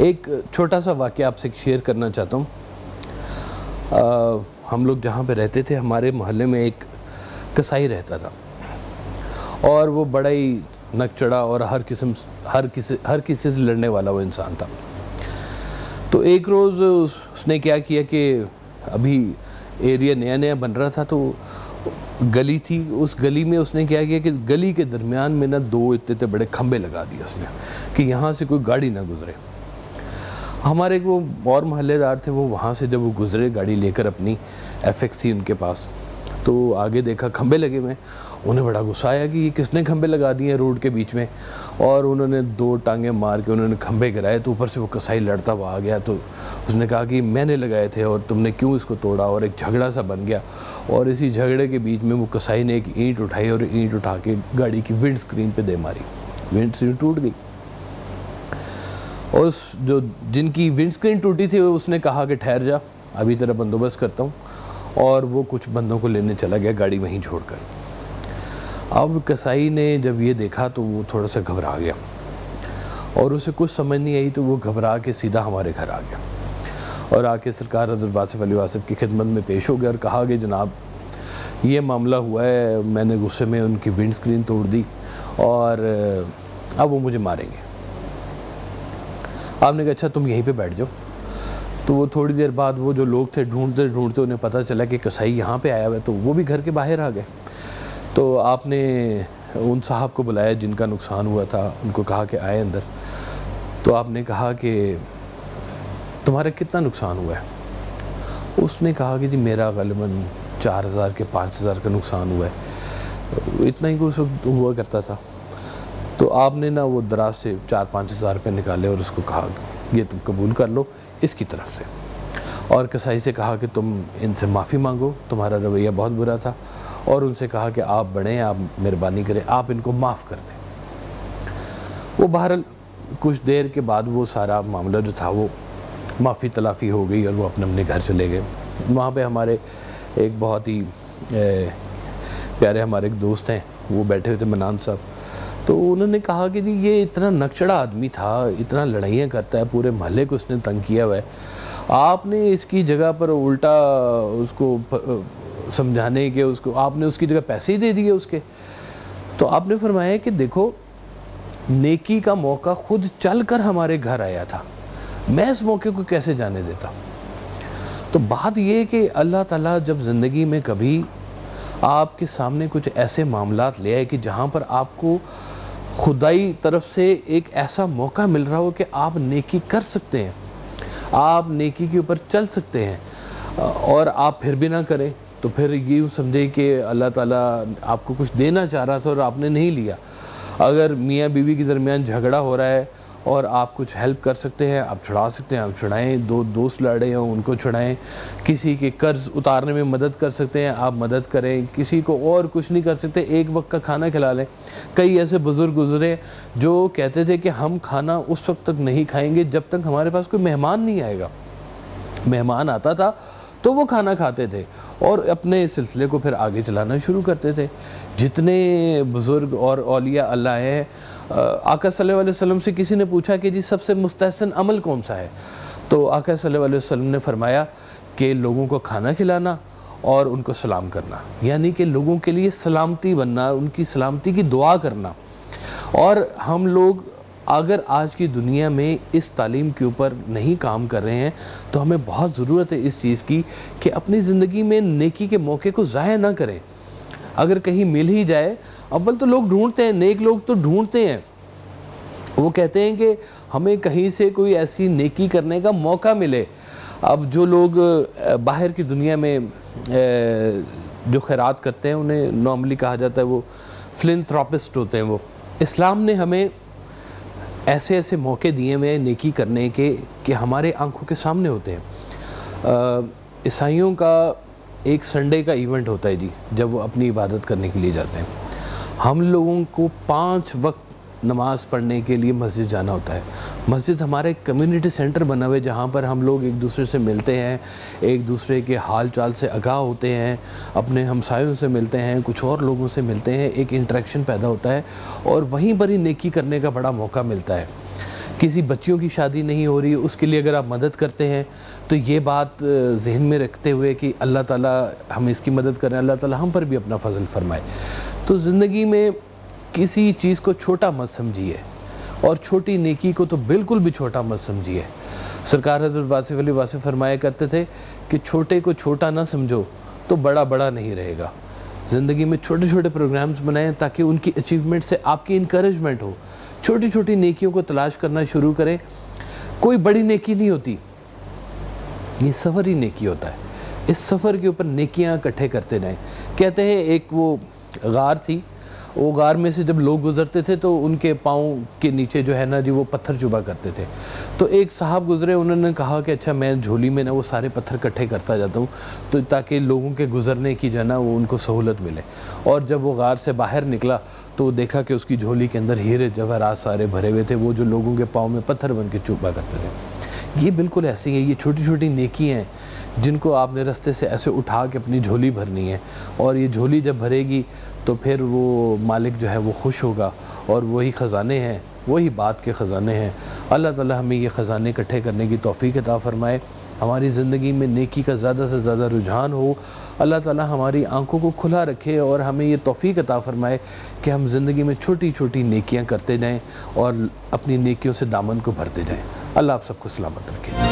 ایک چھوٹا سا واقعہ آپ سے شیئر کرنا چاہتا ہوں. ہم لوگ جہاں پہ رہتے تھے ہمارے محلے میں ایک کسائی رہتا تھا اور وہ بڑا ہی نک چڑھا اور ہر کسی سے لڑنے والا وہ انسان تھا. تو ایک روز اس نے کیا کیا کہ ابھی ایریا نیا نیا بن رہا تھا تو گلی تھی, اس گلی میں اس نے کیا کیا کہ گلی کے درمیان میں 2 اتنے بڑے کھمبے لگا دیے اس نے کہ یہاں سے کوئی گاڑی نہ گزرے. ہمارے وہ اور محلے دار تھے, وہ وہاں سے جب وہ گزرے گاڑی لے کر اپنی FX تھی ان کے پاس, تو آگے دیکھا کھمبے لگے ہوئے. انہیں بڑا غصہ آیا کہ یہ کس نے کھمبے لگا دیے ہیں روڈ کے بیچ میں, اور انہوں نے 2 ٹانگیں مار کے انہوں نے کھمبے گرائے. تو اوپر سے وہ کسائی لڑتا ہوا آ گیا, تو اس نے کہا کہ میں نے لگائے تھے اور تم نے کیوں اس کو توڑا, اور ایک جھگڑا سا بن گیا. اور اسی جھگڑے کے بیچ میں وہ کسائی نے ایک اینٹ اٹھائی اور اینٹ اٹھا کے گاڑی کی ونڈ سکرین پہ دے ماری, ونڈ سکرین ٹوٹ گئی. اور جن کی ونڈ سکرین ٹوٹی تھی اس نے کہا کہ ٹھہر جا ابھی تیرا بندوبست کرتا ہوں, اور وہ کچھ بندوں کو لینے چلا گیا گاڑی وہیں چھوڑ کر. اب کسائی نے جب یہ دیکھا تو وہ تھوڑا سا گھبرا گیا اور اسے کچھ سمجھ نہیں آئی, تو وہ گھبرا کے سیدھا ہمارے گھر آ گیا اور آ کے سرکار حضرت واصف علی واصف کی خدمت میں پیش ہو گیا اور کہا کہ جناب یہ معاملہ ہوا ہے, میں نے غصے میں ان کی ونڈ سکرین توڑ دی اور اب وہ مجھے ماریں گے. آپ نے کہا اچھا تم یہیں پہ بیٹھ جاؤ. تو وہ تھوڑی دیر بعد وہ جو لوگ تھے ڈھونڈتے ڈھونڈتے انہیں پتہ چلا کہ کسائی یہاں پہ آیا ہوا ہے, تو وہ بھی گھر کے باہر آ گئے. تو آپ نے ان صاحب کو بلایا جن کا نقصان ہوا تھا, ان کو کہا کہ آئے اندر. تو آپ نے کہا کہ تمہارا کتنا نقصان ہوا ہے؟ اس نے کہا کہ جی میرا غالباً 4000 کے 5000 کا نقصان ہوا ہے, اتنا ہی اس وقت ہوا کرتا تھا. تو آپ نے وہ دراز سے 4-5 ہزار روپے نکالے اور اس کو کہا یہ تم قبول کر لو اس کی طرف سے, اور کسائی سے کہا کہ تم ان سے معافی مانگو, تمہارا رویہ بہت برا تھا, اور ان سے کہا کہ آپ بڑھیں, آپ مہربانی کریں, آپ ان کو معاف کر دیں. وہ بہرحال کچھ دیر کے بعد وہ سارا معاملہ جو تھا وہ معافی تلافی ہو گئی اور وہ اپنے گھر چلے گئے. وہاں پہ ہمارے ایک بہت ہی پیارے ہمارے ایک دوست ہیں, وہ بیٹھے ہوئے تھے منان صاحب. تو انہوں نے کہا کہ جی یہ اتنا نکچڑا آدمی تھا, اتنا لڑائیاں کرتا ہے, پورے محلے کو اس نے تنگ کیا ہوا ہے, آپ نے اس کی جگہ پر الٹا اس کو سمجھانے کے آپ نے اس کی جگہ پیسے ہی دے دیے اس کے. تو آپ نے فرمایا کہ دیکھو نیکی کا موقع خود چل کر ہمارے گھر آیا تھا, میں اس موقع کو کیسے جانے دیتا. تو بات یہ کہ اللہ تعالیٰ جب زندگی میں کبھی آپ کے سامنے کچھ ایسے معاملات لے آئے کہ جہاں پر آپ کو خدائی طرف سے ایک ایسا موقع مل رہا ہو کہ آپ نیکی کر سکتے ہیں, آپ نیکی کے اوپر چل سکتے ہیں, اور آپ پھر بھی نہ کریں, تو پھر یہ سمجھے کہ اللہ تعالیٰ آپ کو کچھ دینا چاہ رہا تھا اور آپ نے نہیں لیا. اگر میاں بیوی کے درمیان جھگڑا ہو رہا ہے اور آپ کچھ ہیلپ کر سکتے ہیں, آپ چھڑا سکتے ہیں, آپ چھڑائیں. 2 دوست لڑے ہوں ان کو چھڑائیں, کسی کے قرض اتارنے میں مدد کر سکتے ہیں آپ مدد کریں, کسی کو اور کچھ نہیں کر سکتے ایک وقت کا کھانا کھلا لیں. کئی ایسے بزرگ گزرے جو کہتے تھے کہ ہم کھانا اس وقت تک نہیں کھائیں گے جب تک ہمارے پاس کوئی مہمان نہیں آئے گا. مہمان آتا تھا تو وہ کھانا کھاتے تھے اور اپنے سلسلے کو پھر آگے چلانا شروع کرتے تھے. جتنے بزرگ اور اولیاء اللہ ہیں, آقا صلی اللہ علیہ وسلم سے کسی نے پوچھا کہ جی سب سے مستحسن عمل کون سا ہے, تو آقا صلی اللہ علیہ وسلم نے فرمایا کہ لوگوں کو کھانا کھلانا اور ان کو سلام کرنا, یعنی کہ لوگوں کے لیے سلامتی بننا, ان کی سلامتی کی دعا کرنا. اور ہم لوگ اگر آج کی دنیا میں اس تعلیم کے اوپر نہیں کام کر رہے ہیں تو ہمیں بہت ضرورت ہے اس چیز کی کہ اپنی زندگی میں نیکی کے موقع کو ضائع نہ کریں. اگر کہیں مل ہی جائے, اول تو لوگ ڈھونڈتے ہیں, نیک لوگ تو ڈھونڈتے ہیں, وہ کہتے ہیں کہ ہمیں کہیں سے کوئی ایسی نیکی کرنے کا موقع ملے. اب جو لوگ باہر کی دنیا میں جو خیرات کرتے ہیں انہیں نارملی کہا جاتا ہے وہ فلنتھراپسٹ ہوتے ہیں. وہ اسلام نے ہمیں ایسے ایسے موقع دیے ہوئے نیکی کرنے کے کہ ہمارے آنکھوں کے سامنے ہوتے ہیں. عیسائیوں کا ایک سنڈے کا ایونٹ ہوتا ہے جی, جب وہ اپنی عبادت کرنے کے لیے جاتے ہیں. ہم لوگوں کو 5 وقت نماز پڑھنے کے لیے مسجد جانا ہوتا ہے. مسجد ہمارا ایک کمیونٹی سینٹر بنا ہوا ہے جہاں پر ہم لوگ ایک دوسرے سے ملتے ہیں, ایک دوسرے کے حال چال سے آگاہ ہوتے ہیں, اپنے ہمسایوں سے ملتے ہیں, کچھ اور لوگوں سے ملتے ہیں, ایک انٹریکشن پیدا ہوتا ہے, اور وہیں پر ہی نیکی کرنے کا بڑا موقع ملتا ہے کسی بچیوں کی شادی نہیں ہو رہی، اس کے لیے اگر آپ مدد کرتے ہیں تو یہ بات ذہن میں رکھتے ہوئے کہ اللہ تعالیٰ ہم اس کی مدد کریں، اللہ تعالیٰ ہم پر بھی اپنا فضل فرمائے۔ تو زندگی میں کسی چیز کو چھوٹا مت سمجھیے، اور چھوٹی نیکی کو تو بالکل بھی چھوٹا مت سمجھیے۔ سرکار حضرت واصف علی واصف فرمایا کرتے تھے کہ چھوٹے کو چھوٹا نہ سمجھو تو بڑا بڑا نہیں رہے گا۔ زندگی میں چھوٹے چھوٹے پروگرامز بنائیں تاکہ ان کی اچیومنٹ سے آپ کی انکریجمنٹ ہو۔ چھوٹی چھوٹی نیکیوں کو تلاش کرنا شروع کریں۔ کوئی بڑی نیکی نہیں ہوتی، یہ سفر ہی نیکی ہوتا ہے۔ اس سفر کے اوپر نیکیاں اکٹھے کرتے رہیں۔ کہتے ہیں ایک وہ غار تھی، وہ غار میں سے جب لوگ گزرتے تھے تو ان کے پاؤں کے نیچے جو ہے نا جی وہ پتھر چبھا کرتے تھے۔ تو ایک صاحب گزرے، انہوں نے کہا کہ اچھا میں جھولی میں نا وہ سارے پتھر اکٹھے کرتا جاتا ہوں تو تاکہ لوگوں کے گزرنے کی جو ہے نا وہ ان کو سہولت ملے۔ اور جب وہ غار سے باہر نکلا تو دیکھا کہ اس کی جھولی کے اندر ہیرے جواہرات سارے بھرے ہوئے تھے، وہ جو لوگوں کے پاؤں میں پتھر بن کے چبھا کرتے تھے۔ یہ بالکل ایسے ہی ہے، یہ چھوٹی چھوٹی نیکی ہیں جن کو آپ نے رستے سے ایسے اٹھا کے اپنی جھولی بھرنی ہے، اور یہ جھولی جب بھرے گی تو پھر وہ مالک جو ہے وہ خوش ہوگا، اور وہی خزانے ہیں، وہی بات کے خزانے ہیں۔ اللہ تعالی ہمیں یہ خزانے اکٹھے کرنے کی توفیق عطا فرمائے، ہماری زندگی میں نیکی کا زیادہ سے زیادہ رجحان ہو۔ اللہ تعالی ہماری آنکھوں کو کھلا رکھے اور ہمیں یہ توفیق عطا فرمائے کہ ہم زندگی میں چھوٹی چھوٹی نیکیاں کرتے جائیں اور اپنی نیکیوں سے دامن کو بھرتے جائیں۔ اللہ آپ سب کو سلامت رکھے۔